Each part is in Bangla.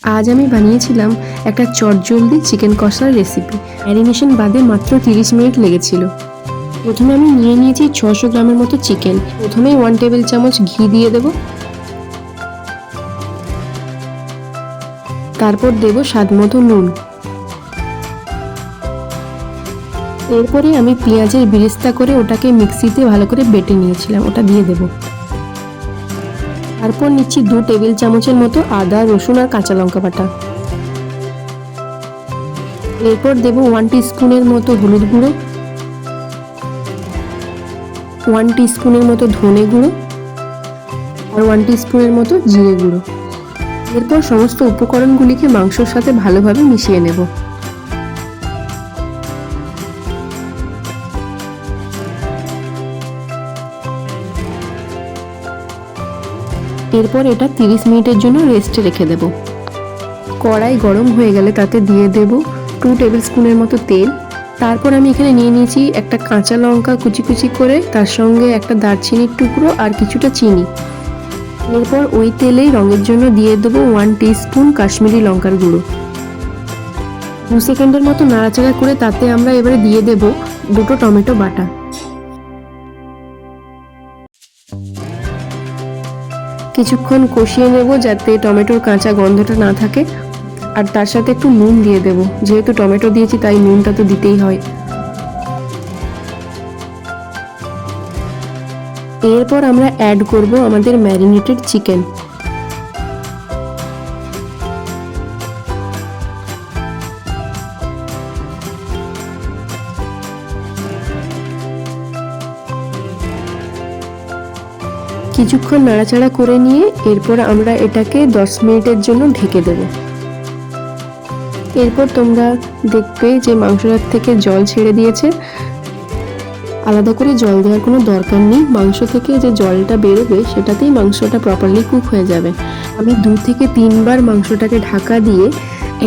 আজ আমি বানিয়েছিলাম একটা চটজলদি চিকেন কষার রেসিপি। ম্যারিনেশন বাদে মাত্র 30 মিনিট লেগেছিল। প্রথমে আমি নিয়ে নিয়েছি 600 গ্রামের মতো চিকেন। প্রথমেই 1 টেবিল চামচ ঘি দিয়ে দেব, তারপর দেব স্বাদ মতো নুন। এরপরে আমি পেঁয়াজের বেরেস্তা করে ওটাকে মিক্সিতে ভালো করে বেটে নিয়েছিলাম, ওটা দিয়ে দেব। তারপর নিচ্ছি 2 টেবিল চামচের মতো আদা, রসুন আর কাঁচা লঙ্কা বাটা। এরপর দেব 1 টিস্পুনের মতো হলুদ গুঁড়ো, 1 টিস্পুনের মতো ধনে গুঁড়ো আর 1 টিস্পুনের মতো জিরে গুঁড়ো। এরপর সমস্ত উপকরণগুলিকে মাংসের সাথে ভালোভাবে মিশিয়ে নেব। এরপর এটা 30 মিনিটের জন্য রেস্টে রেখে দেব। কড়াই গরম হয়ে গেলে তাতে দিয়ে দেব 2 টেবিল স্পুনের মতো তেল। তারপর আমি এখানে নিয়ে নিয়েছি একটা কাঁচা লঙ্কা কুচি কুচি করে, তার সঙ্গে একটা দারচিনির টুকরো আর কিছুটা চিনি। এরপর ওই তেলেই রঙের জন্য দিয়ে দেবো 1 টিস্পুন কাশ্মীরি লঙ্কার গুঁড়ো। 2 সেকেন্ডের মতো নাড়াচাড়া করে তাতে আমরা এবারে দিয়ে দেব 2টো টমেটো বাটা। কিছুক্ষণ কষিয়ে নেব যাতে টমেটোর কাঁচা গন্ধটা না থাকে, আর তার সাথে একটু নুন দিয়ে দেব। যেহেতু টমেটো দিয়েছি তাই নুনটা তো দিতেই হয়। এরপর আমরা অ্যাড করব আমাদের ম্যারিনেটেড চিকেন। কিছুক্ষণ নাড়াচাড়া করে নিয়ে এরপর আমরা এটাকে 10 মিনিটের জন্য ঢেকে দেব। এরপর তোমরা দেখবে যে মাংসটার থেকে জল ছেড়ে দিয়েছে। আলাদা করে জল দেওয়ার কোনো দরকার নেই, মাংস থেকে যে জলটা বেরোবে সেটাতেই মাংসটা প্রপারলি কুক হয়ে যাবে। আমি 2 থেকে 3 বার মাংসটাকে ঢাকা দিয়ে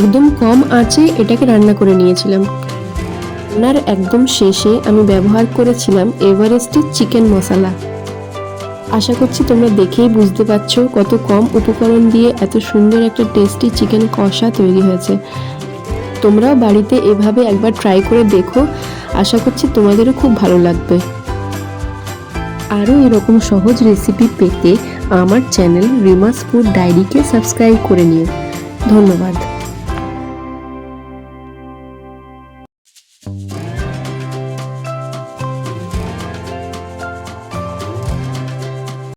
একদম কম আঁচে এটাকে রান্না করে নিয়েছিলাম। রান্নার একদম শেষে আমি ব্যবহার করেছিলাম এভারেস্টের চিকেন মশলা। আশা করছি তোমরা দেখেই বুঝতে পারছো কত কম উপকরণ দিয়ে এত সুন্দর একটা টেস্টি চিকেন কষা তৈরি হয়েছে। তোমরাও বাড়িতে এভাবে একবার ট্রাই করে দেখো, আশা করছি তোমাদেরও খুব ভালো লাগবে। আরও এরকম সহজ রেসিপি পেতে আমার চ্যানেল রিমাস ফুড ডায়েরিকে সাবস্ক্রাইব করে নিও। ধন্যবাদ।